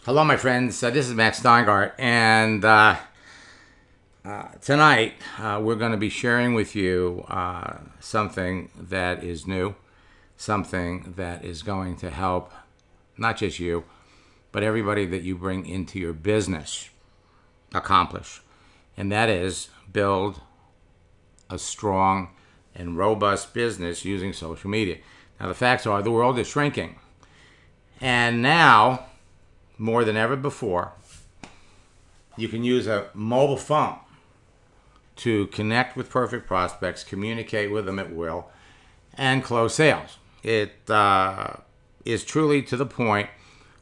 Hello, my friends. This is Max Steingart, and tonight we're going to be sharing with you something that is new, something that is going to help not just you, but everybody that you bring into your business accomplish, and that is build a strong and robust business using social media. Now, the facts are the world is shrinking, and now, more than ever before, you can use a mobile phone to connect with perfect prospects, communicate with them at will, and close sales. It is truly to the point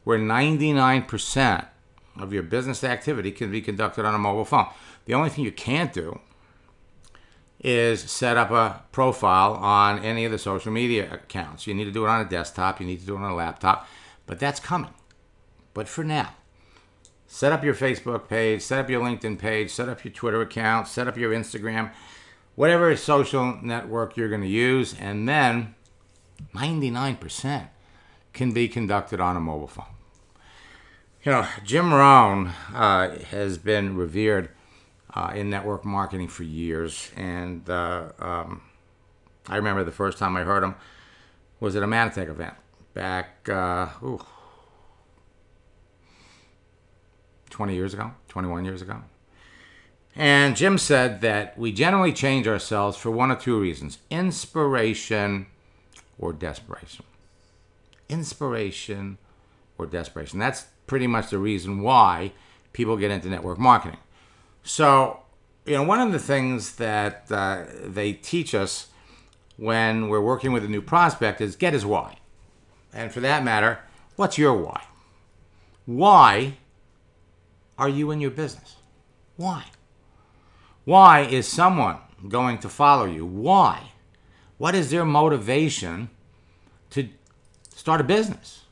where 99% of your business activity can be conducted on a mobile phone. The only thing you can't do is set up a profile on any of the social media accounts. You need to do it on a desktop. You need to do it on a laptop. But that's coming. But for now, set up your Facebook page, set up your LinkedIn page, set up your Twitter account, set up your Instagram, whatever social network you're going to use, and then 99% can be conducted on a mobile phone. You know, Jim Rohn has been revered in network marketing for years, and I remember the first time I heard him was at a Manatech event back 20 years ago, 21 years ago. And Jim said that we generally change ourselves for one of two reasons: inspiration or desperation. Inspiration or desperation. That's pretty much the reason why people get into network marketing. So, you know, one of the things that they teach us when we're working with a new prospect is get his why. And for that matter, what's your why? Why are you in your business? Why? Why is someone going to follow you? Why? What is their motivation to start a business?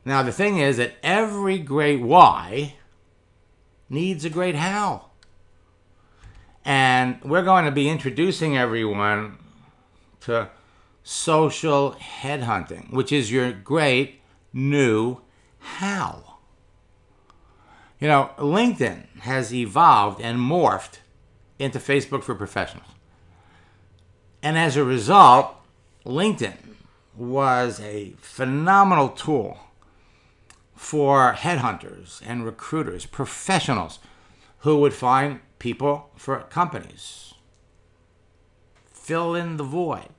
Now, the thing is that every great why needs a great how. And we're going to be introducing everyone to social headhunting, which is your great new how. You know, LinkedIn has evolved and morphed into Facebook for professionals. And as a result, LinkedIn was a phenomenal tool for headhunters and recruiters, professionals who would find people for companies. Fill in the void.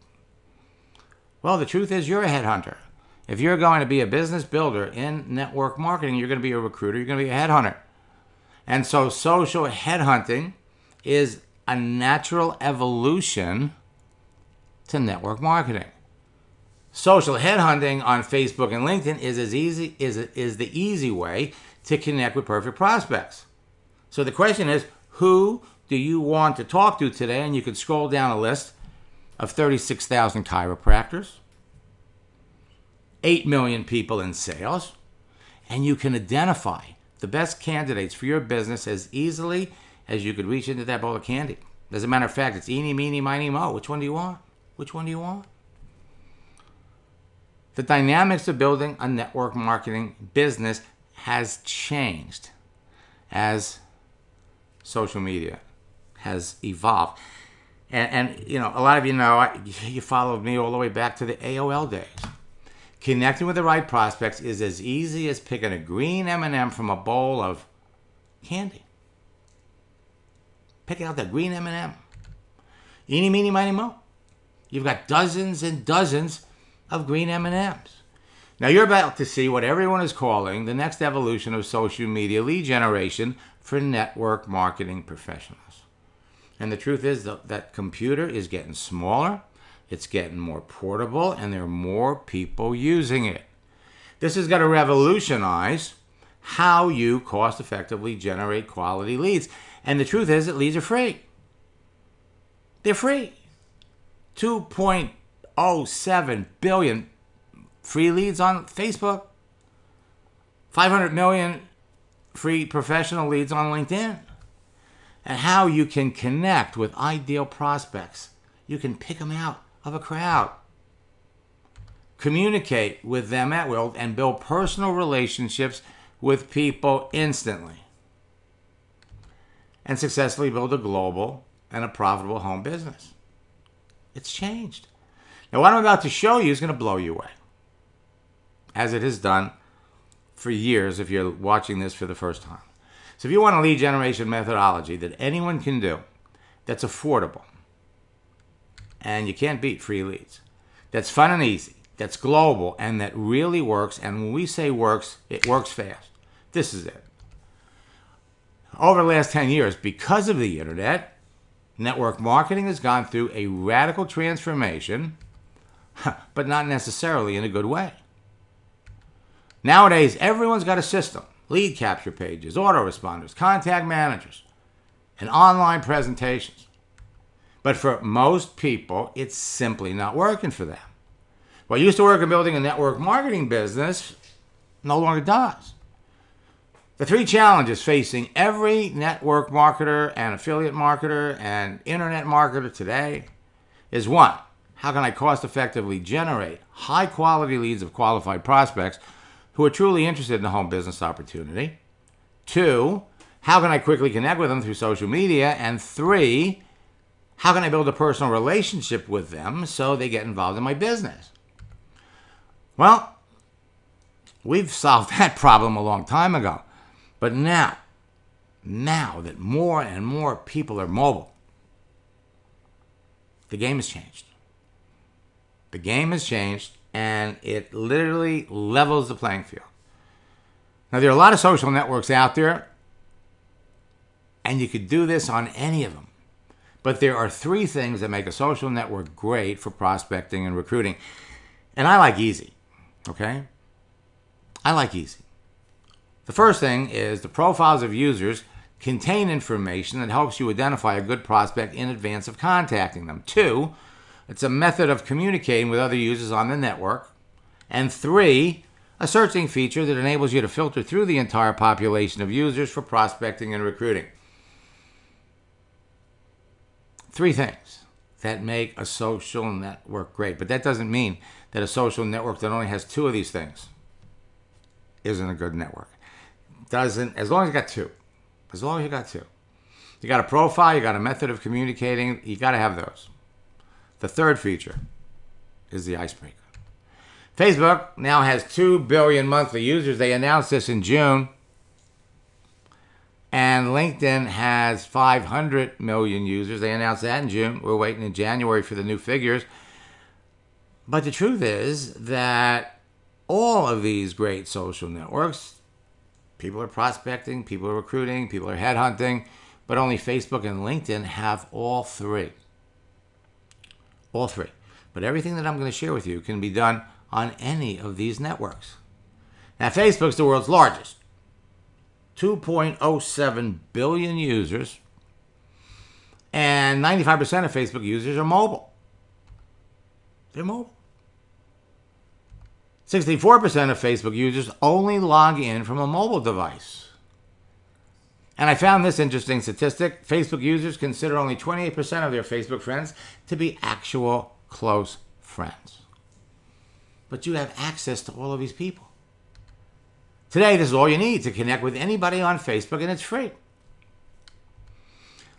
Well, the truth is you're a headhunter. If you're going to be a business builder in network marketing, you're going to be a recruiter, you're going to be a headhunter. And so social headhunting is a natural evolution to network marketing. Social headhunting on Facebook and LinkedIn is the easy way to connect with perfect prospects. So the question is, who do you want to talk to today? And you could scroll down a list of 36,000 chiropractors, 8 million people in sales, and you can identify the best candidates for your business as easily as you could reach into that bowl of candy. As a matter of fact, it's eeny, meeny, miny, mo. Which one do you want? Which one do you want? The dynamics of building a network marketing business has changed as social media has evolved. And you know, a lot of you know, you followed me all the way back to the AOL days. Connecting with the right prospects is as easy as picking a green M&M from a bowl of candy. Pick out that green M&M. Eeny, meeny, miny, mo. You've got dozens and dozens of green M&Ms. Now you're about to see what everyone is calling the next evolution of social media lead generation for network marketing professionals. And the truth is that computer is getting smaller. It's getting more portable, and there are more people using it. This is going to revolutionize how you cost-effectively generate quality leads. And the truth is that leads are free. They're free. 2.07 billion free leads on Facebook. 500 million free professional leads on LinkedIn. And how you can connect with ideal prospects. You can pick them out of a crowd. Communicate with them at will and build personal relationships with people instantly and successfully build a global and a profitable home business. It's changed. Now, what I'm about to show you is going to blow you away, as it has done for years if you're watching this for the first time. So if you want a lead generation methodology that anyone can do, that's affordable, and you can't beat free leads, that's fun and easy, that's global, and that really works, and when we say works, it works fast. This is it. Over the last 10 years, because of the internet, network marketing has gone through a radical transformation, but not necessarily in a good way. Nowadays, everyone's got a system. Lead capture pages, autoresponders, contact managers, and online presentations. But for most people, it's simply not working for them. What used to work in building a network marketing business no longer does. The three challenges facing every network marketer and affiliate marketer and internet marketer today is: one, how can I cost effectively generate high quality leads of qualified prospects who are truly interested in a home business opportunity? Two, how can I quickly connect with them through social media? And three, how can I build a personal relationship with them so they get involved in my business? Well, we've solved that problem a long time ago. But now that more and more people are mobile, the game has changed. The game has changed, and it literally levels the playing field. Now, there are a lot of social networks out there, and you could do this on any of them. But there are three things that make a social network great for prospecting and recruiting. And I like easy, okay? I like easy. The first thing is the profiles of users contain information that helps you identify a good prospect in advance of contacting them. Two, it's a method of communicating with other users on the network. And three, a searching feature that enables you to filter through the entire population of users for prospecting and recruiting. Three things that make a social network great. But that doesn't mean that a social network that only has two of these things isn't a good network. Doesn't, as long as you got two. As long as you got two. You got a profile, you got a method of communicating, you got to have those. The third feature is the icebreaker. Facebook now has 2 billion monthly users. They announced this in June. And LinkedIn has 500 million users. They announced that in June. We're waiting in January for the new figures. But the truth is that all of these great social networks, people are prospecting, people are recruiting, people are headhunting, but only Facebook and LinkedIn have all three. All three. But everything that I'm going to share with you can be done on any of these networks. Now, Facebook's the world's largest. 2.07 billion users, and 95% of Facebook users are mobile. They're mobile. 64% of Facebook users only log in from a mobile device. And I found this interesting statistic. Facebook users consider only 28% of their Facebook friends to be actual close friends. But you have access to all of these people. Today, this is all you need to connect with anybody on Facebook, and it's free.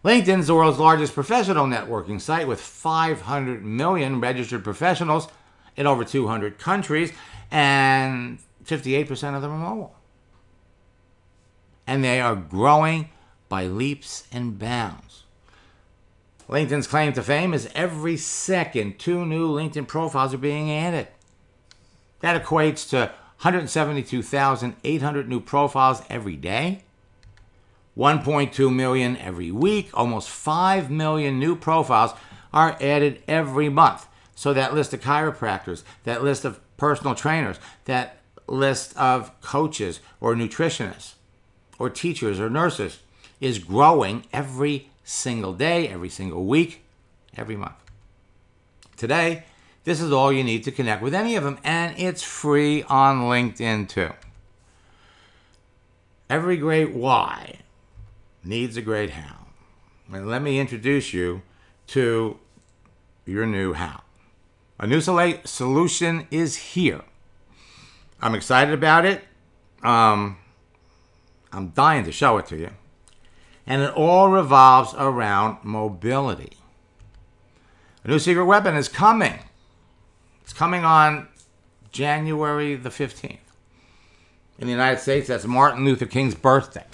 LinkedIn is the world's largest professional networking site with 500 million registered professionals in over 200 countries, and 58% of them are mobile. And they are growing by leaps and bounds. LinkedIn's claim to fame is every second 2 new LinkedIn profiles are being added. That equates to 172,800 new profiles every day, 1.2 million every week, almost 5 million new profiles are added every month. So that list of chiropractors, that list of personal trainers, that list of coaches or nutritionists or teachers or nurses is growing every single day, every single week, every month. Today, this is all you need to connect with any of them, and it's free on LinkedIn too. Every great why needs a great how. And let me introduce you to your new how. A new solution is here. I'm excited about it. I'm dying to show it to you. And it all revolves around mobility. A new secret weapon is coming. It's coming on January the 15th. In the United States, that's Martin Luther King's birthday.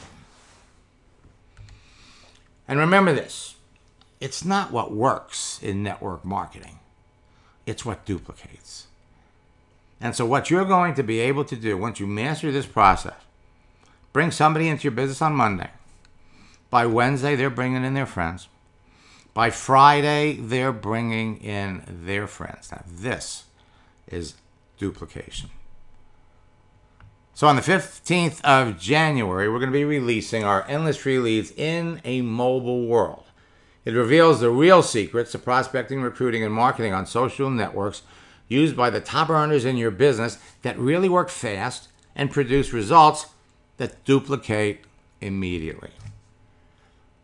And remember this, it's not what works in network marketing. It's what duplicates. And so what you're going to be able to do once you master this process, bring somebody into your business on Monday. By Wednesday, they're bringing in their friends. By Friday, they're bringing in their friends. Now, this is duplication. So on the 15th of January, we're going to be releasing our Endless Free Leads in a mobile world. It reveals the real secrets to prospecting, recruiting, and marketing on social networks used by the top earners in your business that really work fast and produce results that duplicate immediately.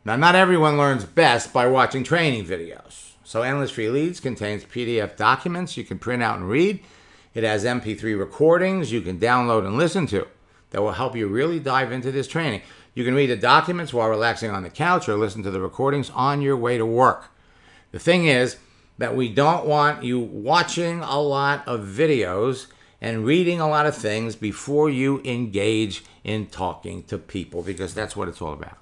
Now, not everyone learns best by watching training videos. So Endless Free Leads contains PDF documents you can print out and read. It has MP3 recordings you can download and listen to that will help you really dive into this training. You can read the documents while relaxing on the couch or listen to the recordings on your way to work. The thing is that we don't want you watching a lot of videos and reading a lot of things before you engage in talking to people, because that's what it's all about.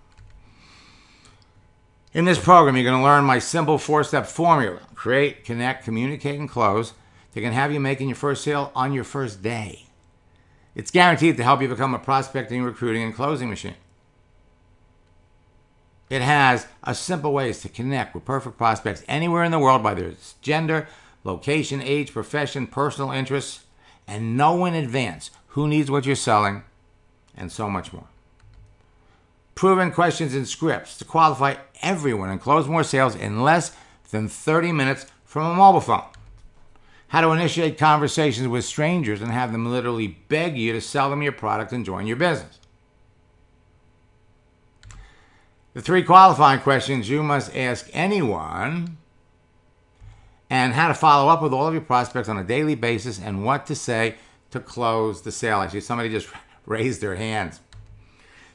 In this program, you're going to learn my simple 4-step formula. Create, connect, communicate, and close. They can have you making your first sale on your first day. It's guaranteed to help you become a prospecting, recruiting, and closing machine. It has a simple ways to connect with perfect prospects anywhere in the world by their gender, location, age, profession, personal interests, and know in advance who needs what you're selling, and so much more. Proven questions and scripts to qualify everyone and close more sales in less than 30 minutes from a mobile phone. How to initiate conversations with strangers and have them literally beg you to sell them your product and join your business. The 3 qualifying questions you must ask anyone, and how to follow up with all of your prospects on a daily basis, and what to say to close the sale. Actually, somebody just raised their hands.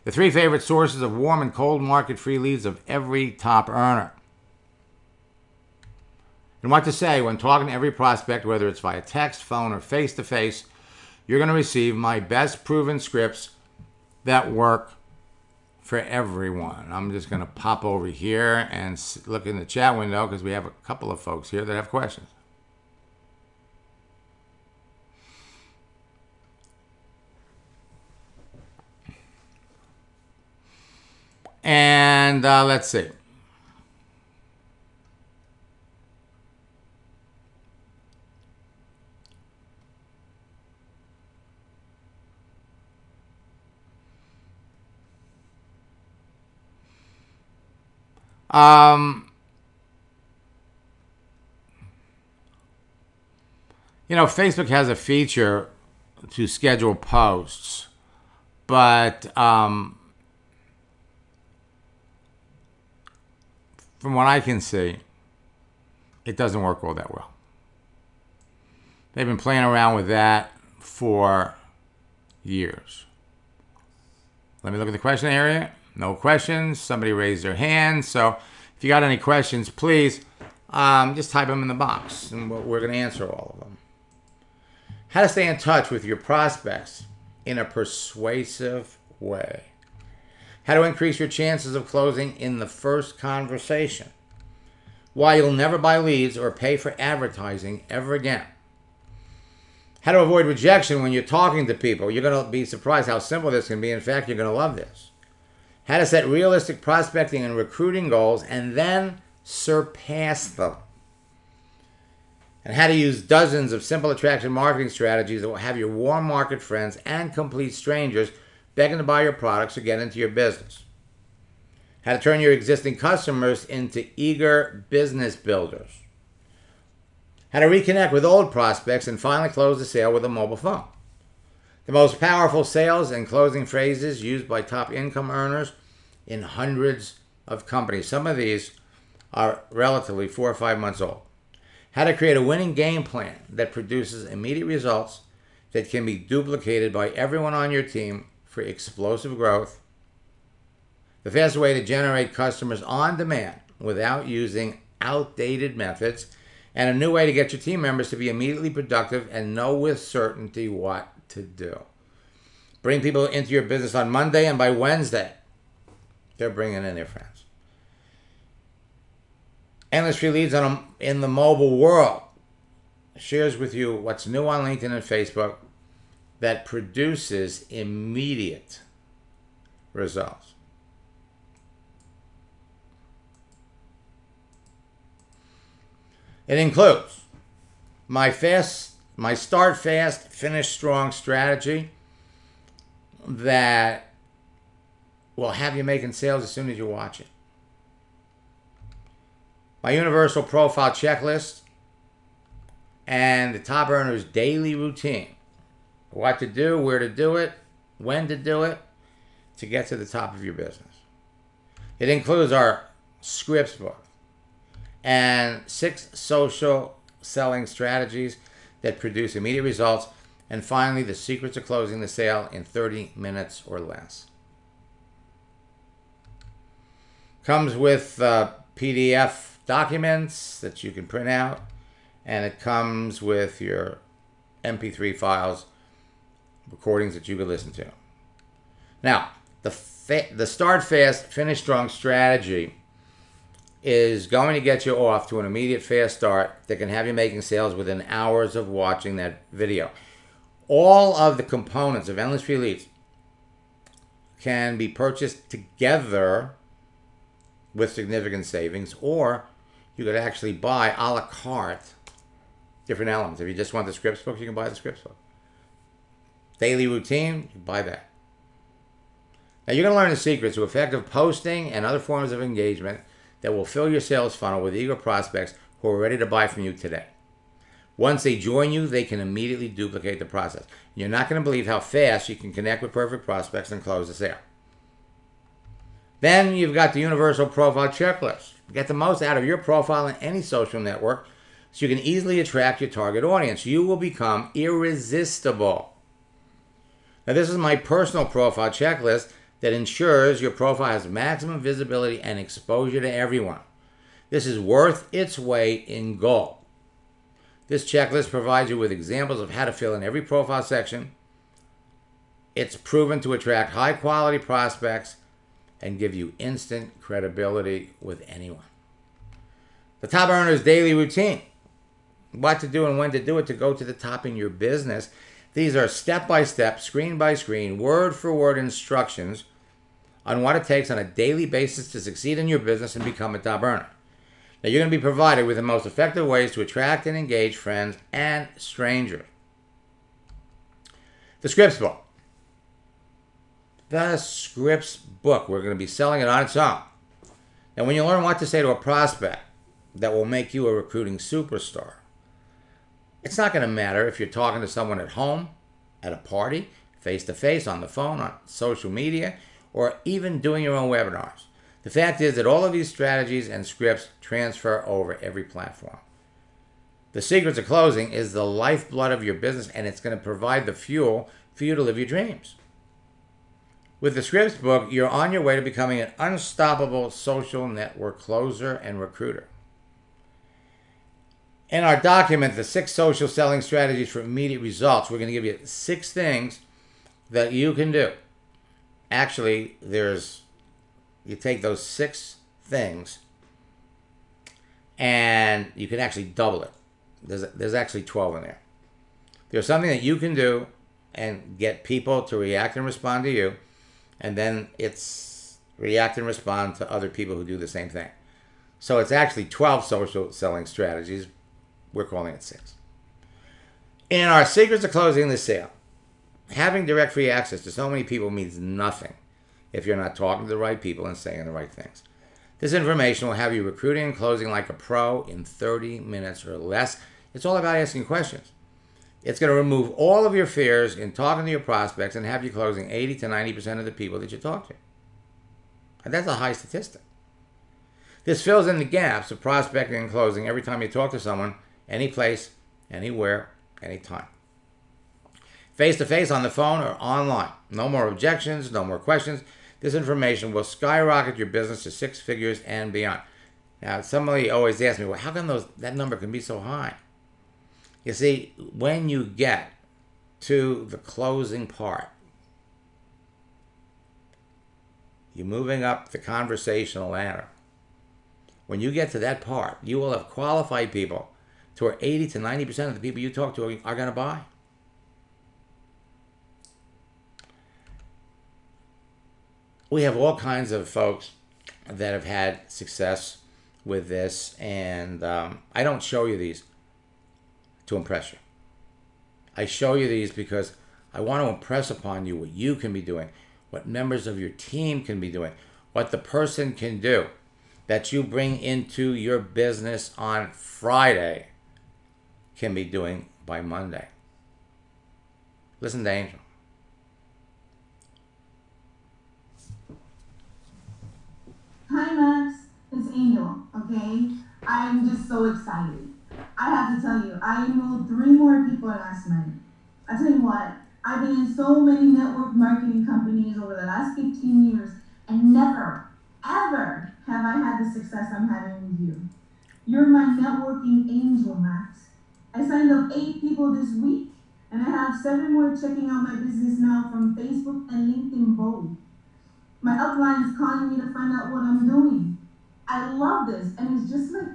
The 3 favorite sources of warm and cold market free leads of every top earner. And what to say when talking to every prospect, whether it's via text, phone, or face-to-face. You're going to receive my best proven scripts that work for everyone. I'm just going to pop over here and look in the chat window because we have a couple of folks here that have questions. And let's see. Facebook has a feature to schedule posts, but from what I can see, it doesn't work all that well. They've been playing around with that for years. Let me look at the question area. No questions. Somebody raised their hand. So if you got any questions, please just type them in the box, and we're going to answer all of them. How to stay in touch with your prospects in a persuasive way. How to increase your chances of closing in the first conversation. Why you'll never buy leads or pay for advertising ever again. How to avoid rejection when you're talking to people. You're going to be surprised how simple this can be. In fact, you're going to love this. How to set realistic prospecting and recruiting goals and then surpass them. And how to use dozens of simple attraction marketing strategies that will have your warm market friends and complete strangers begging to buy your products or get into your business. How to turn your existing customers into eager business builders. How to reconnect with old prospects and finally close the sale with a mobile phone. The most powerful sales and closing phrases used by top income earners in hundreds of companies. Some of these are relatively 4 or 5 months old. How to create a winning game plan that produces immediate results that can be duplicated by everyone on your team for explosive growth the fastest way to generate customers on demand without using outdated methods, and a new way to get your team members to be immediately productive and know with certainty what to do. Bring people into your business on Monday, and by Wednesday, they're bringing in their friends. Endless Free Leads in the mobile world shares with you what's new on LinkedIn and Facebook that produces immediate results. It includes my start fast, finish strong strategy that will have you making sales as soon as you watch it. My universal profile checklist and the top earners daily routine. What to do, where to do it, when to do it to get to the top of your business. It includes our scripts book and 6 social selling strategies that produce immediate results. And finally, the secrets of closing the sale in 30 minutes or less. Comes with PDF documents that you can print out, and it comes with your MP3 files, recordings that you can listen to. Now, the start fast, finish strong strategy is going to get you off to an immediate fast start that can have you making sales within hours of watching that video. All of the components of Endless Free Leads can be purchased together with significant savings, or you could actually buy a la carte different elements. If you just want the scripts book, you can buy the scripts book. Daily routine, you buy that. Now you're going to learn the secrets to effective posting and other forms of engagement that will fill your sales funnel with eager prospects who are ready to buy from you today. Once they join you, they can immediately duplicate the process. You're not going to believe how fast you can connect with perfect prospects and close the sale. Then you've got the universal profile checklist. Get the most out of your profile in any social network so you can easily attract your target audience. You will become irresistible. Now, this is my personal profile checklist that ensures your profile has maximum visibility and exposure to everyone. This is worth its weight in gold. This checklist provides you with examples of how to fill in every profile section. It's proven to attract high-quality prospects and give you instant credibility with anyone. The top earners daily routine. What to do and when to do it to go to the top in your business. These are step-by-step, screen-by-screen, word-for-word instructions on what it takes on a daily basis to succeed in your business and become a top earner. Now, you're going to be provided with the most effective ways to attract and engage friends and strangers. The scripts book. The scripts book. We're going to be selling it on its own. Now, when you learn what to say to a prospect that will make you a recruiting superstar, it's not going to matter if you're talking to someone at home, at a party, face-to-face, on the phone, on social media, or even doing your own webinars. The fact is that all of these strategies and scripts transfer over every platform. The secrets of closing is the lifeblood of your business, and it's going to provide the fuel for you to live your dreams. With the scripts book, you're on your way to becoming an unstoppable social network closer and recruiter. In our document, the 6 social selling strategies for immediate results, we're going to give you 6 things that you can do. Actually, you take those 6 things and you can actually double it. There's actually 12 in there. There's something that you can do and get people to react and respond to you, and then it's react and respond to other people who do the same thing. So it's actually 12 social selling strategies. We're calling it 6. In our secrets of closing the sale, having direct free access to so many people means nothing if you're not talking to the right people and saying the right things. This information will have you recruiting and closing like a pro in 30 minutes or less. It's all about asking questions. It's going to remove all of your fears in talking to your prospects and have you closing 80 to 90% of the people that you talk to. And that's a high statistic. This fills in the gaps of prospecting and closing every time you talk to someone, any place, anywhere, anytime. Face-to-face, on the phone, or online. No more objections, no more questions. This information will skyrocket your business to 6 figures and beyond. Now, somebody always asks me, well, how come that number can be so high? You see, when you get to the closing part, you're moving up the conversational ladder. When you get to that part, you will have qualified people to where 80 to 90% of the people you talk to are going to buy. We have all kinds of folks that have had success with this, and I don't show you these to impress you. I show you these because I want to impress upon you what you can be doing, what members of your team can be doing, what the person can do that you bring into your business on Friday can be doing by Monday. Listen to Angel. Hi Max, it's Angel, okay? I'm just so excited. I have to tell you, I enrolled 3 more people last night. I tell you what, I've been in so many network marketing companies over the last 15 years, and never, ever have I had the success I'm having with you. You're my networking angel, Max. I signed up 8 people this week, and I have 7 more checking out my business now from Facebook and LinkedIn both. My upline is calling me to find out what I'm doing. I love this, and it's just like,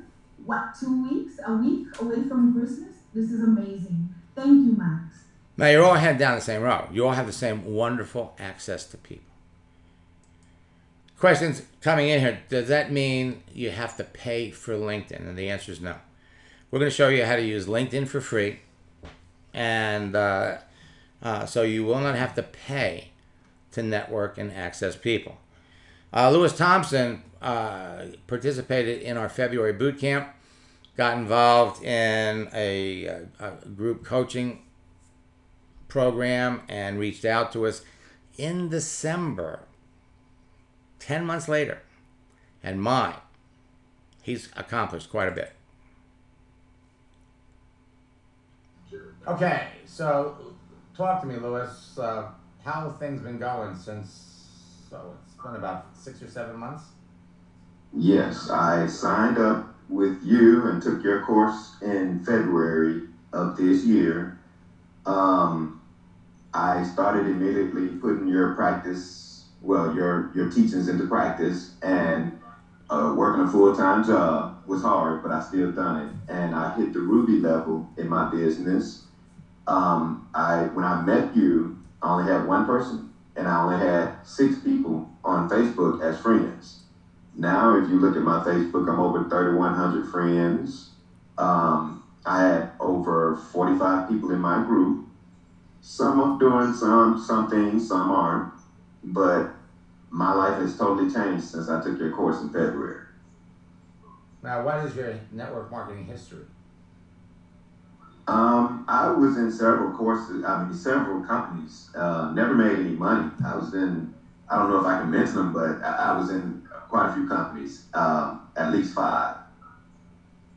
what, 2 weeks, a week away from Christmas? This is amazing. Thank you, Max. Now, you're all heading down the same road. You all have the same wonderful access to people. Questions coming in here. Does that mean you have to pay for LinkedIn? And the answer is no. We're going to show you how to use LinkedIn for free. And so you will not have to pay to network and access people. Lewis Thompson participated in our February boot camp, got involved in a group coaching program, and reached out to us in December, 10 months later. And he's accomplished quite a bit. Okay, so talk to me, Lewis. How have things been going since, it's been about 6 or 7 months? Yes, I signed up with you and took your course in February of this year. I started immediately putting your teachings into practice, and working a full-time job was hard, but I still done it. And I hit the Ruby level in my business. When I met you, I only had 1 person, and I only had 6 people on Facebook as friends. Now, if you look at my Facebook, I'm over 3,100 friends. I had over 45 people in my group. Some are doing some things, some aren't. But my life has totally changed since I took your course in February. Now, what is your network marketing history? I was in several courses, several companies, never made any money. I don't know if I can mention them, but I was in quite a few companies, at least 5.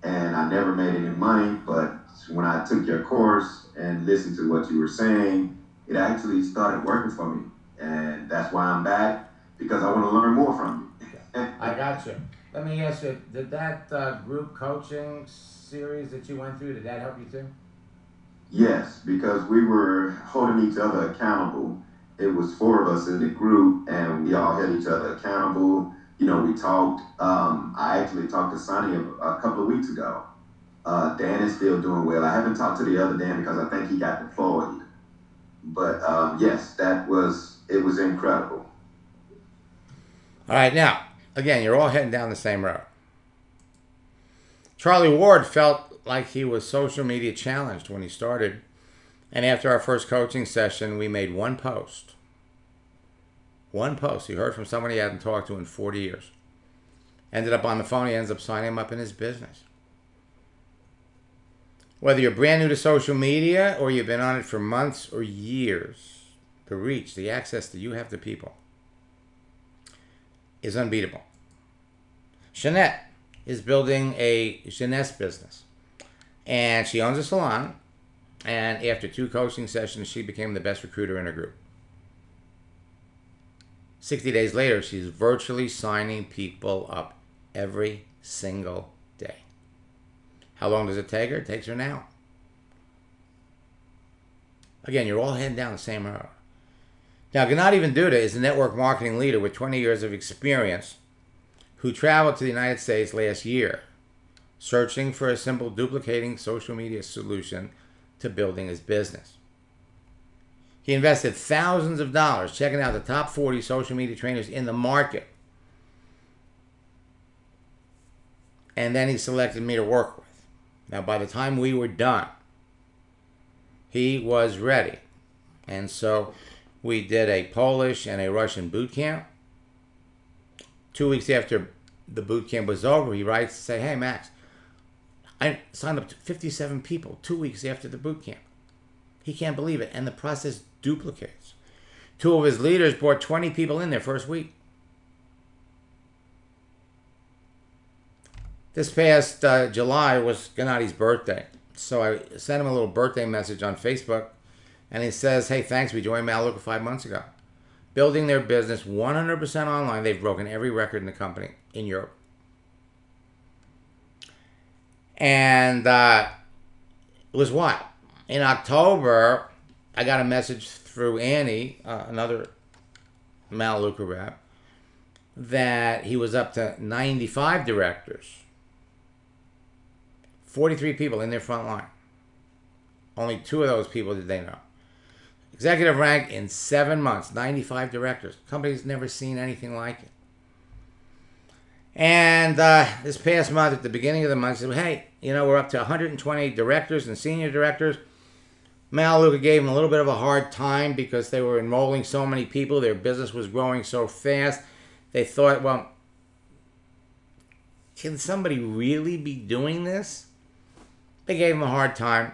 And I never made any money, but when I took your course and listened to what you were saying, it actually started working for me. And that's why I'm back, because I want to learn more from you. I got you. Let me ask you, did that group coaching series that you went through, did that help you too? Yes, because we were holding each other accountable. It was 4 of us in the group, and we all held each other accountable. You know, we talked. I actually talked to Sonny a couple of weeks ago. Dan is still doing well. I haven't talked to the other Dan because I think he got deployed. But yes, it was incredible. All right, now, again, you're all heading down the same road. Charlie Ward felt like he was social media challenged when he started. And after our first coaching session, we made 1 post. 1 post. He heard from somebody he hadn't talked to in 40 years. Ended up on the phone. He ends up signing him up in his business. Whether you're brand new to social media or you've been on it for months or years, the reach, the access that you have to people is unbeatable. Jeanette is building a Jeunesse business. And she owns a salon. And after 2 coaching sessions, she became the best recruiter in her group. 60 days later, she's virtually signing people up every single day. How long does it take her? It takes her now. Again, you're all heading down the same road. Now, Gennady Venduta is a network marketing leader with 20 years of experience who traveled to the United States last year searching for a simple duplicating social media solution to building his business. He invested thousands of dollars checking out the top 40 social media trainers in the market. And then he selected me to work with. Now, by the time we were done, he was ready. And so we did a Polish and a Russian boot camp. 2 weeks after the boot camp was over, he writes to say, hey, Max, I signed up to 57 people 2 weeks after the boot camp. He can't believe it. And the process duplicates. 2 of his leaders brought 20 people in their first week. This past July was Gennady's birthday. So I sent him a little birthday message on Facebook. And he says, hey, thanks. We joined Maluka 5 months ago. Building their business 100% online. They've broken every record in the company in Europe. And it was wild. In October, I got a message through Annie, another Maluka rep, that he was up to 95 directors. 43 people in their front line. Only 2 of those people did they know. Executive rank in 7 months, 95 directors. Company's never seen anything like it. And this past month, at the beginning of the month, I said, hey, we're up to 120 directors and senior directors. Maluka gave them a little bit of a hard time because they were enrolling so many people. Their business was growing so fast. They thought, well, can somebody really be doing this? They gave him a hard time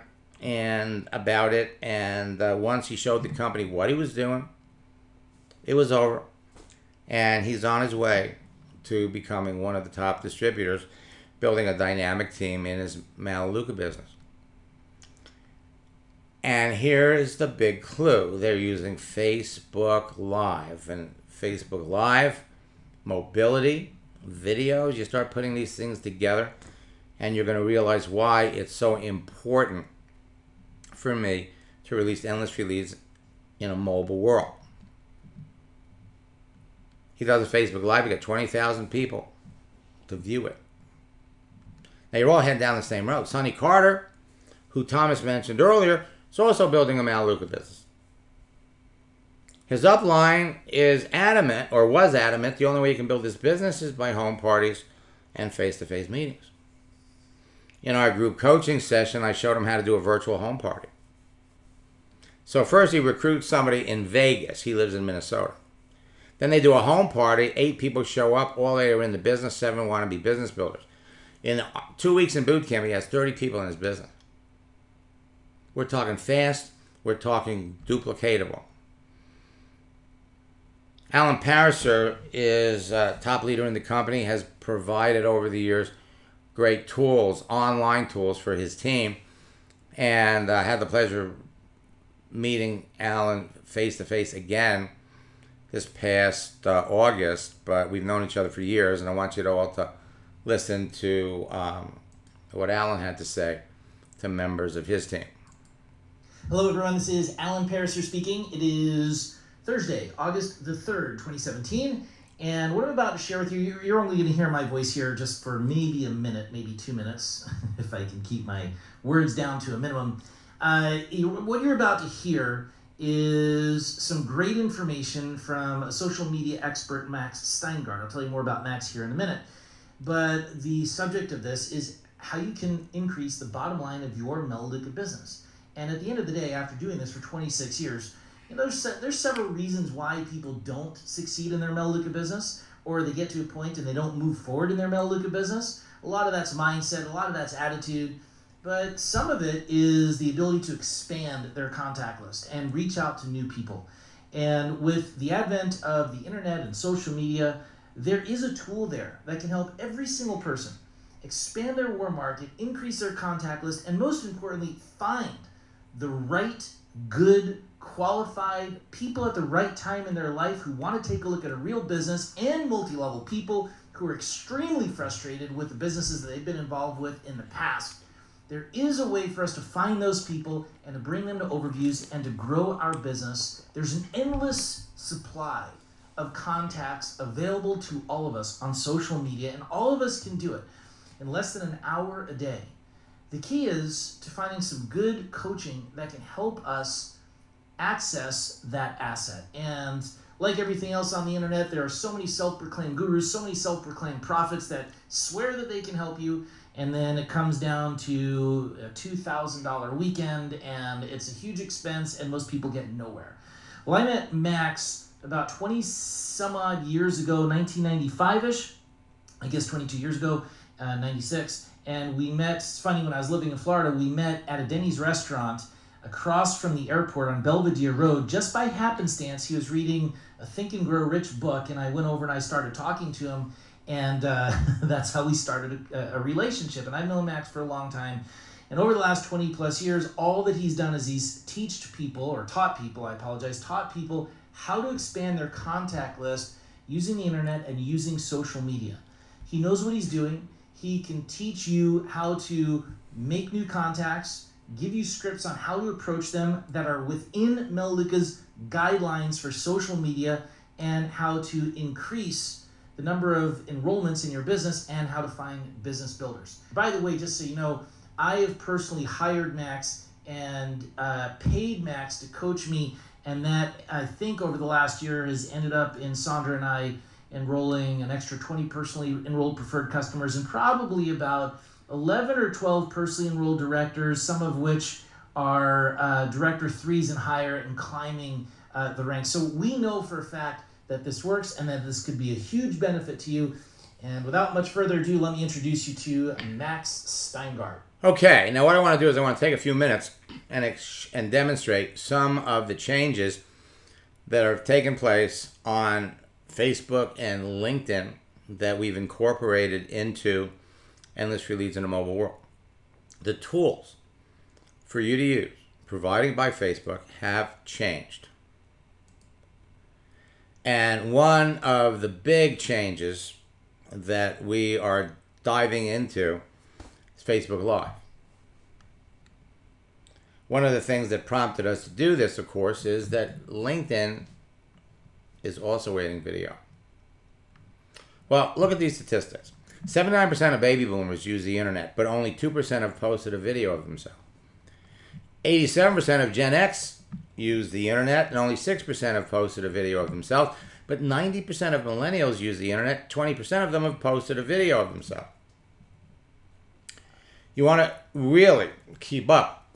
about it. And once he showed the company what he was doing, it was over. And he's on his way to becoming one of the top distributors, building a dynamic team in his Maluka business. And here is the big clue. They're using Facebook Live. And Facebook Live, mobility, videos, you start putting these things together, and you're going to realize why it's so important for me to release endless free leads in a mobile world. He does a Facebook Live. You got 20,000 people to view it. Now, you're all heading down the same road. Sonny Carter, who Thomas mentioned earlier, is also building a Maluka business. His upline is adamant, or was adamant, the only way you can build this business is by home parties and face-to-face meetings. In our group coaching session, I showed him how to do a virtual home party. So first he recruits somebody in Vegas. He lives in Minnesota. Then they do a home party. 8 people show up. All they are in the business. 7 want to be business builders. In 2 weeks in boot camp, he has 30 people in his business. We're talking fast. We're talking duplicatable. Alan Pariser is a top leader in the company, has provided over the years great tools, online tools for his team. And I had the pleasure of meeting Alan face-to-face again this past August, but we've known each other for years, and I want you to all to listen to what Alan had to say to members of his team. Hello everyone, this is Alan Pariser speaking. It is Thursday, August the 3rd, 2017, and what I'm about to share with you, you're only going to hear my voice here just for maybe a minute, maybe 2 minutes, if I can keep my words down to a minimum. What you're about to hear is some great information from a social media expert, Max Steingart. I'll tell you more about Max here in a minute. But the subject of this is how you can increase the bottom line of your Maluka business. And at the end of the day, after doing this for 26 years, there's several reasons why people don't succeed in their Maluka business, or they get to a point and they don't move forward in their Maluka business. A lot of that's mindset, a lot of that's attitude, but some of it is the ability to expand their contact list and reach out to new people. And with the advent of the internet and social media, there is a tool there that can help every single person expand their warm market, increase their contact list, and most importantly, find the right, good, qualified people at the right time in their life who want to take a look at a real business, and multi-level people who are extremely frustrated with the businesses that they've been involved with in the past. There is a way for us to find those people and to bring them to overviews and to grow our business. There's an endless supply of contacts available to all of us on social media, and all of us can do it in less than an hour a day. The key is to finding some good coaching that can help us access that asset. And like everything else on the internet, there are so many self-proclaimed gurus, so many self-proclaimed prophets that swear that they can help you, and then it comes down to a $2,000 weekend, and it's a huge expense, and most people get nowhere. Well, I met Max about 20 some odd years ago, 1995-ish, I guess 22 years ago, 96, and we met. It's funny, when I was living in Florida, we met at a Denny's restaurant across from the airport on Belvedere Road. Just by happenstance, he was reading a Think and Grow Rich book, and I went over and I started talking to him, and that's how we started a relationship. And I've known Max for a long time, and over the last 20 plus years, all that he's done is he's taught people how to expand their contact list using the internet and using social media. He knows what he's doing. He can teach you how to make new contacts, give you scripts on how to approach them that are within Melaleuca's guidelines for social media, and how to increase the number of enrollments in your business, and how to find business builders. By the way, just so you know, I have personally hired Max and paid Max to coach me, and that, I think, over the last year has ended up in Sandra and I enrolling an extra 20 personally enrolled preferred customers, and probably about 11 or 12 personally enrolled directors, some of which are director 3s and higher, and climbing the ranks. So we know for a fact that this works and that this could be a huge benefit to you. And without much further ado, let me introduce you to Max Steingart. Okay, now what I want to do is I want to take a few minutes and demonstrate some of the changes that have taken place on Facebook and LinkedIn that we've incorporated into Endless Free Leads in a Mobile World. The tools for you to use, provided by Facebook, have changed. And one of the big changes that we are diving into is Facebook Live. One of the things that prompted us to do this, of course, is that LinkedIn is also adding video. Well, look at these statistics. 79% of baby boomers use the internet, but only 2% have posted a video of themselves. 87% of Gen X use the internet, and only 6% have posted a video of themselves. But 90% of millennials use the internet, 20% of them have posted a video of themselves. You want to really keep up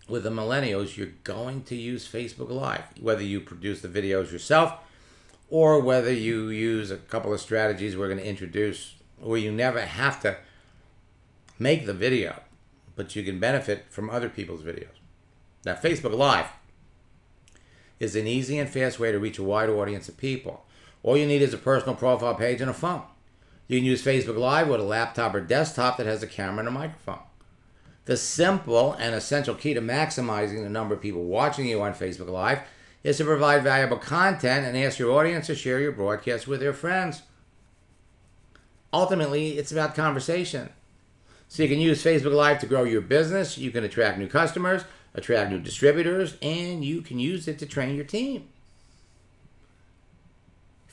with the millennials, you're going to use Facebook Live, whether you produce the videos yourself or whether you use a couple of strategies we're going to introduce where you never have to make the video, but you can benefit from other people's videos. Now, Facebook Live is an easy and fast way to reach a wide audience of people. All you need is a personal profile page and a phone. You can use Facebook Live with a laptop or desktop that has a camera and a microphone. The simple and essential key to maximizing the number of people watching you on Facebook Live is to provide valuable content and ask your audience to share your broadcast with their friends. Ultimately, it's about conversation. So you can use Facebook Live to grow your business, you can attract new customers, attract new distributors, and you can use it to train your team.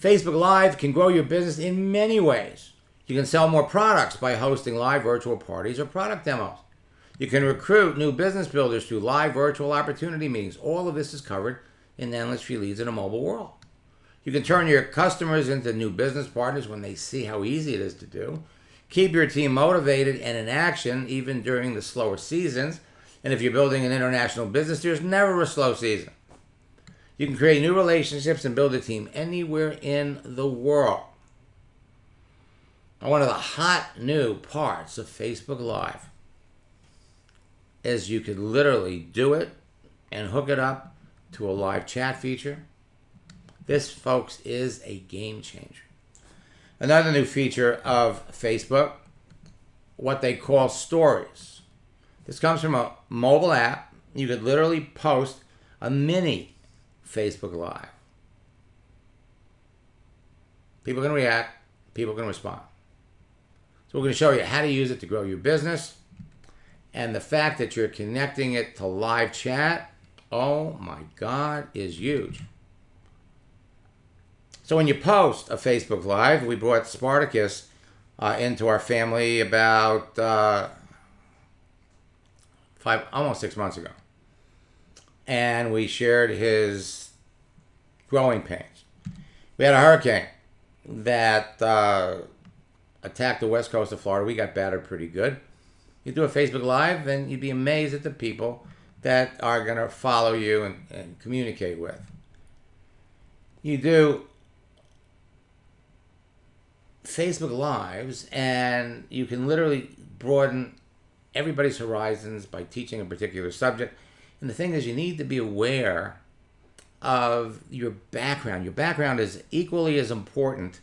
Facebook Live can grow your business in many ways. You can sell more products by hosting live virtual parties or product demos. You can recruit new business builders through live virtual opportunity meetings. All of this is covered in Endless Free Leads in a Mobile World. You can turn your customers into new business partners when they see how easy it is to do. Keep your team motivated and in action even during the slower seasons. And if you're building an international business, there's never a slow season. You can create new relationships and build a team anywhere in the world. And one of the hot new parts of Facebook Live is you could literally do it and hook it up to a live chat feature. This, folks, is a game changer. Another new feature of Facebook, what they call stories. This comes from a mobile app. You could literally post a mini Facebook Live. People can react. People can respond. So we're going to show you how to use it to grow your business. And the fact that you're connecting it to live chat, oh my God, is huge. So when you post a Facebook Live, we brought Spartacus into our family about almost 6 months ago. And we shared his growing pains. We had a hurricane that attacked the west coast of Florida. We got battered pretty good. You do a Facebook Live, and you'd be amazed at the people that are going to follow you and communicate with. You do Facebook Lives, and you can literally broaden everybody's horizons by teaching a particular subject. And the thing is, you need to be aware of your background. Your background is equally as important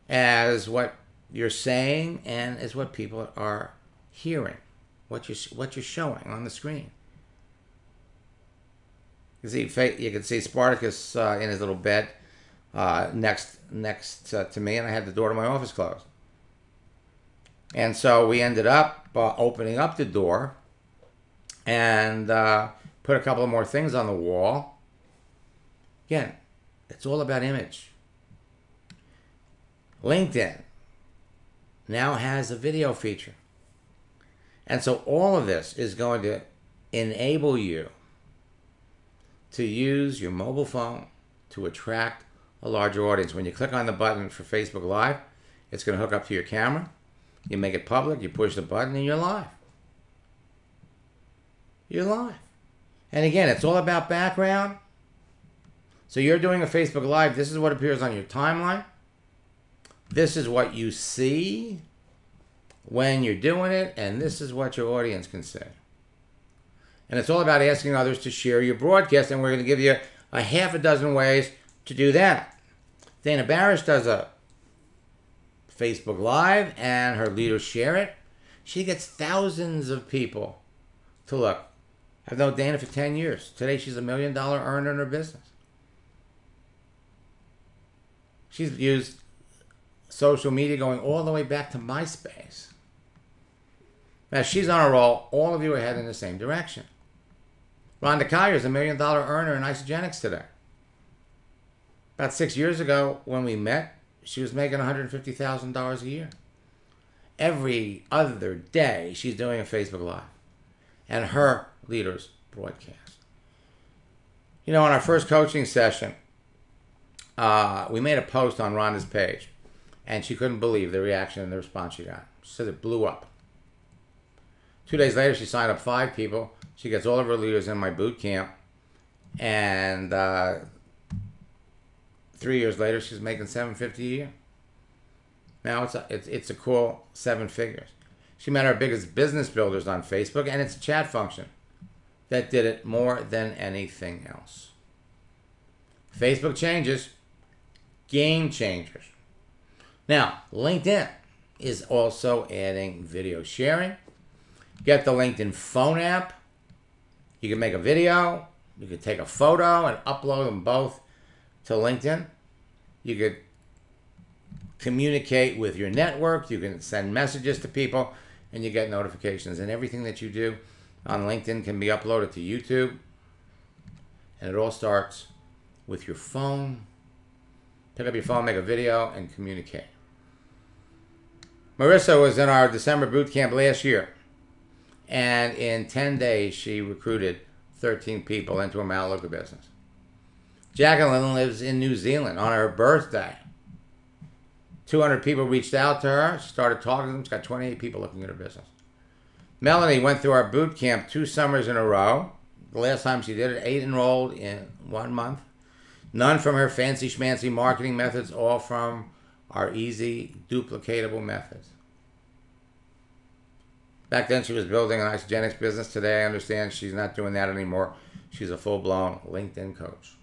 as what you're saying and as what people are hearing, what you're showing on the screen. You can see Spartacus in his little bed next to me, and I had the door to my office closed. And so we ended up opening up the door and put a couple of more things on the wall. Again, it's all about image. LinkedIn now has a video feature. And so all of this is going to enable you to use your mobile phone to attract a larger audience. When you click on the button for Facebook Live, it's going to hook up to your camera. You make it public, you push the button, and you're live. You're live. And again, it's all about background. So you're doing a Facebook Live. This is what appears on your timeline. This is what you see when you're doing it, and this is what your audience can see. And it's all about asking others to share your broadcast, and we're going to give you a half a dozen ways to do that. Dana Barish does a Facebook Live, and her leaders share it. She gets thousands of people to look. I've known Dana for 10 years. Today, she's $1 million earner in her business. She's used social media going all the way back to MySpace. Now, she's on a roll. All of you are heading in the same direction. Rhonda Collier is $1 million earner in Isogenics today. About 6 years ago, when we met, she was making $150,000 a year. Every other day, she's doing a Facebook Live. And her leaders broadcast. You know, on our first coaching session, we made a post on Rhonda's page. And she couldn't believe the reaction and the response she got. She said it blew up. 2 days later, she signed up 5 people. She gets all of her leaders in my boot camp. And 3 years later, she's making $750 a year. Now it's a cool 7 figures. She met our biggest business builders on Facebook, and it's a chat function that did it more than anything else. Facebook changes, game changers. Now, LinkedIn is also adding video sharing. Get the LinkedIn phone app. You can make a video. You can take a photo and upload them both to LinkedIn. You could communicate with your network. You can send messages to people, and you get notifications. And everything that you do on LinkedIn can be uploaded to YouTube. And it all starts with your phone. Pick up your phone, make a video, and communicate. Marissa was in our December boot camp last year. And in 10 days, she recruited 13 people into a Melaleuca business. Jacqueline lives in New Zealand on her birthday. 200 people reached out to her. She started talking to them. She's got 28 people looking at her business. Melanie went through our boot camp 2 summers in a row. The last time she did it, 8 enrolled in 1 month. None from her fancy schmancy marketing methods, all from our easy, duplicatable methods. Back then, she was building an Isogenics business. Today, I understand she's not doing that anymore. She's a full-blown LinkedIn coach.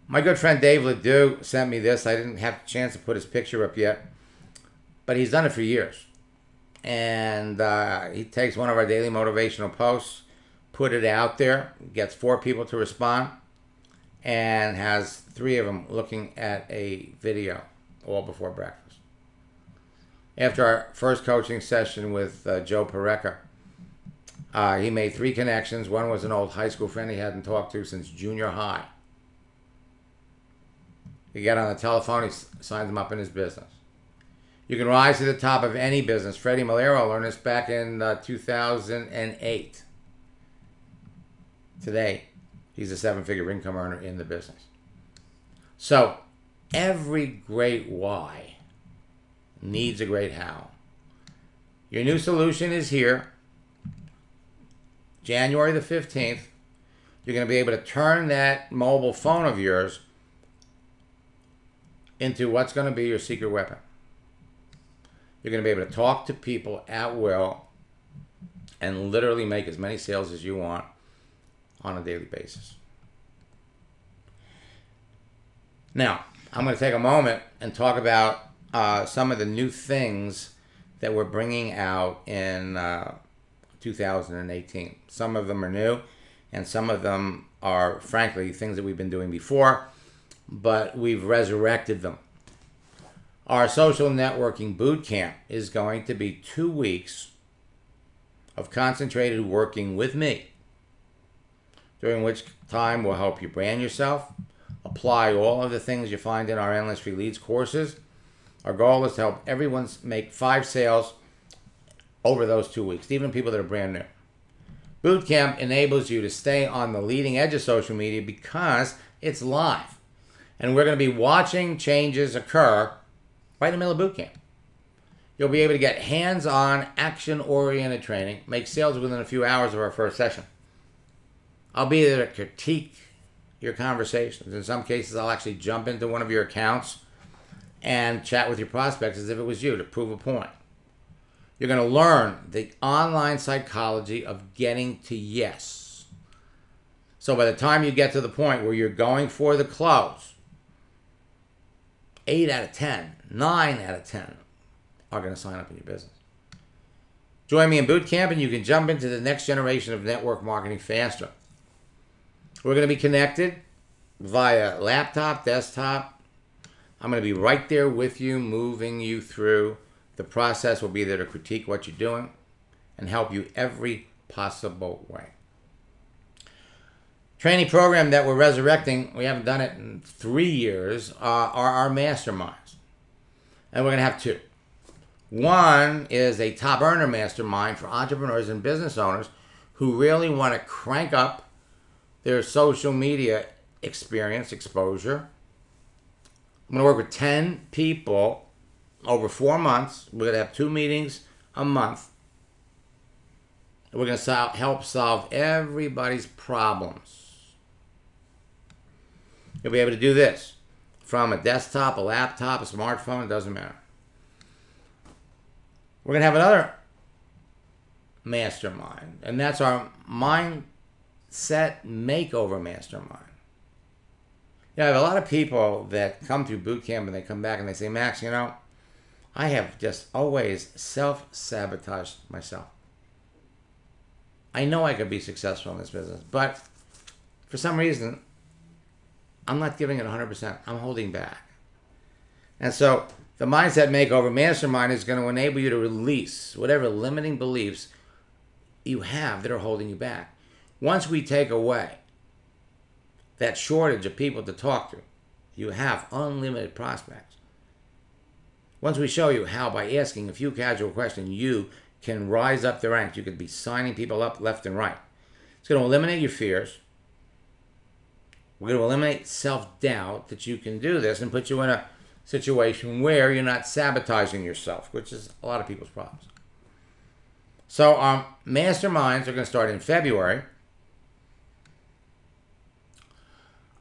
My good friend Dave Ledoux sent me this. I didn't have a chance to put his picture up yet, but he's done it for years. And he takes one of our daily motivational posts, put it out there, gets 4 people to respond, and has 3 of them looking at a video all before breakfast. After our first coaching session with Joe Pareca, he made 3 connections. One was an old high school friend he hadn't talked to since junior high. You get on the telephone, he signs him up in his business. You can rise to the top of any business. Freddie Malero learned this back in 2008. Today, he's a 7-figure income earner in the business. So, every great why needs a great how. Your new solution is here. January the 15th, you're going to be able to turn that mobile phone of yours into what's going to be your secret weapon. You're going to be able to talk to people at will and literally make as many sales as you want on a daily basis. Now, I'm going to take a moment and talk about some of the new things that we're bringing out in 2018. Some of them are new, and some of them are, frankly, things that we've been doing before, but we've resurrected them. Our social networking boot camp is going to be 2 weeks of concentrated working with me, during which time we'll help you brand yourself, apply all of the things you find in our Endless Free Leads courses. Our goal is to help everyone make 5 sales over those 2 weeks, even people that are brand new. Boot camp enables you to stay on the leading edge of social media because it's live. And we're going to be watching changes occur right in the middle of boot camp. You'll be able to get hands-on, action-oriented training, make sales within a few hours of our first session. I'll be there to critique your conversations. In some cases, I'll actually jump into one of your accounts and chat with your prospects as if it was you to prove a point. You're going to learn the online psychology of getting to yes. So by the time you get to the point where you're going for the close, 8 out of 10, 9 out of 10 are going to sign up in your business. Join me in boot camp and you can jump into the next generation of network marketing faster. We're going to be connected via laptop, desktop. I'm going to be right there with you, moving you through the process. We'll be there to critique what you're doing and help you every possible way. Training program that we're resurrecting, we haven't done it in 3 years, are our masterminds. And we're going to have 2. One is a top earner mastermind for entrepreneurs and business owners who really want to crank up their social media experience, exposure. I'm going to work with 10 people over 4 months. We're going to have 2 meetings a month. We're going to help solve everybody's problems. You'll be able to do this from a desktop, a laptop, a smartphone, it doesn't matter. We're going to have another mastermind, and that's our Mindset Makeover Mastermind. You know, I have a lot of people that come through boot camp and they come back and they say, Max, you know, I have just always self-sabotaged myself. I know I could be successful in this business, but for some reason, I'm not giving it 100%. I'm holding back. And so the Mindset Makeover Mastermind is going to enable you to release whatever limiting beliefs you have that are holding you back. Once we take away that shortage of people to talk to, you have unlimited prospects. Once we show you how by asking a few casual questions, you can rise up the ranks. You could be signing people up left and right. It's going to eliminate your fears. We're going to eliminate self-doubt that you can do this and put you in a situation where you're not sabotaging yourself, which is a lot of people's problems. So our masterminds are going to start in February.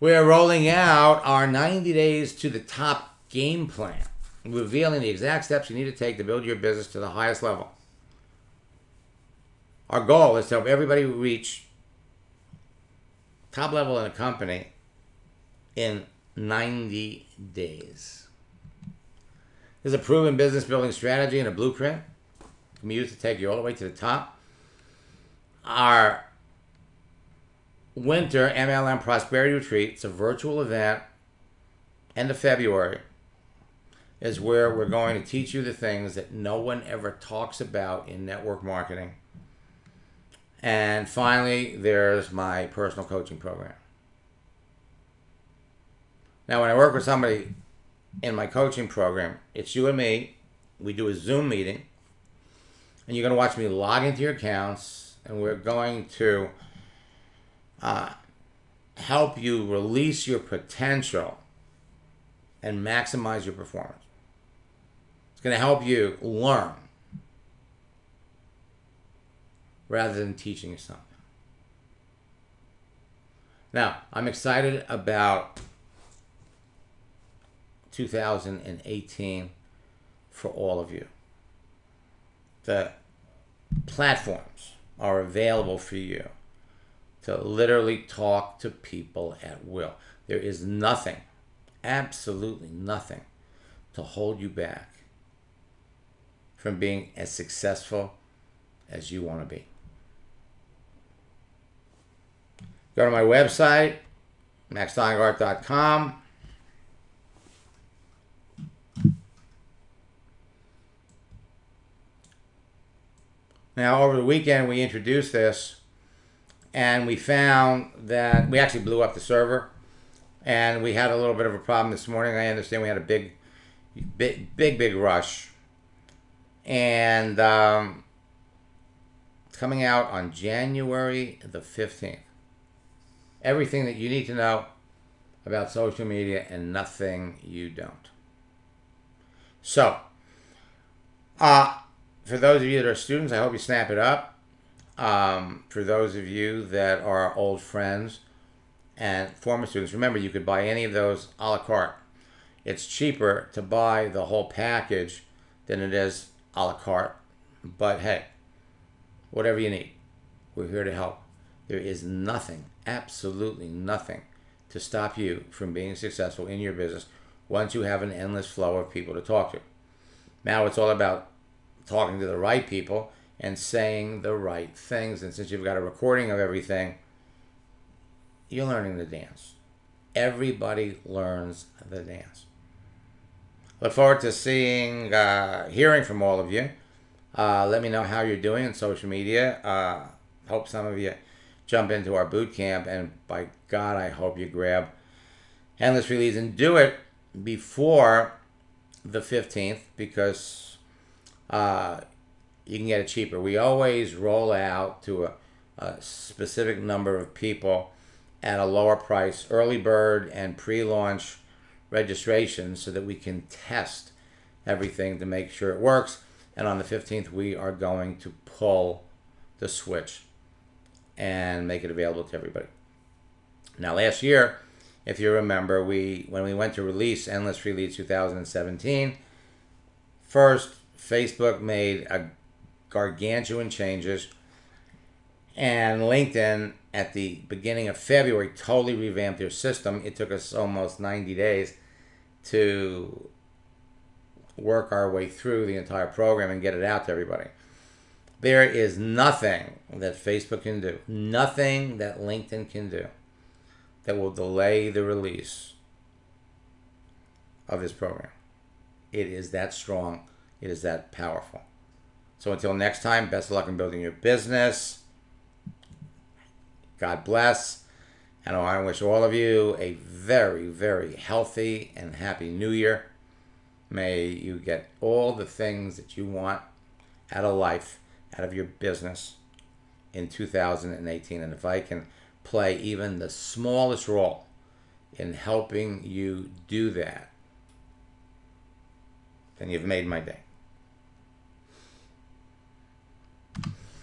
We are rolling out our 90 Days to the Top game plan, revealing the exact steps you need to take to build your business to the highest level. Our goal is to help everybody reach top level in a company in 90 days. There's a proven business building strategy and a blueprint can be used to take you all the way to the top. Our winter MLM Prosperity Retreat. It's a virtual event, end of February, is where we're going to teach you the things that no one ever talks about in network marketing. And finally, there's my personal coaching program. Now, when I work with somebody in my coaching program, it's you and me. We do a Zoom meeting, and you're going to watch me log into your accounts, and we're going to help you release your potential and maximize your performance. It's going to help you learn rather than teaching you something. Now, I'm excited about 2018 for all of you. The platforms are available for you to literally talk to people at will. There is nothing, absolutely nothing, to hold you back from being as successful as you want to be. Go to my website, maxsteingart.com. Now, over the weekend, we introduced this, and we found that we actually blew up the server, and we had a little bit of a problem this morning. I understand we had a big rush, and it's coming out on January the 15th. Everything that you need to know about social media and nothing you don't. So, for those of you that are students, I hope you snap it up. For those of you that are old friends and former students, remember you could buy any of those a la carte. It's cheaper to buy the whole package than it is a la carte. But hey, whatever you need, we're here to help. There is nothing, absolutely nothing, to stop you from being successful in your business once you have an endless flow of people to talk to. Now it's all about talking to the right people and saying the right things. And since you've got a recording of everything, you're learning the dance. Everybody learns the dance. Look forward to hearing from all of you. Let me know how you're doing on social media. Hope some of you jump into our boot camp, and by God, I hope you grab Endless Release and do it before the 15th, because you can get it cheaper. We always roll out to a specific number of people at a lower price, early bird and pre-launch registration, so that we can test everything to make sure it works. And on the 15th, we are going to pull the switch and make it available to everybody. Now, last year, if you remember, when we went to release Endless Release 2017, first, Facebook made a gargantuan changes, and LinkedIn at the beginning of February totally revamped their system. It took us almost 90 days to work our way through the entire program and get it out to everybody. There is nothing that Facebook can do, nothing that LinkedIn can do, that will delay the release of this program. It is that strong. It is that powerful. So until next time, best of luck in building your business. God bless. And I wish all of you a very, very healthy and happy new year. May you get all the things that you want out of life, out of your business in 2018. And if I can play even the smallest role in helping you do that, then you've made my day.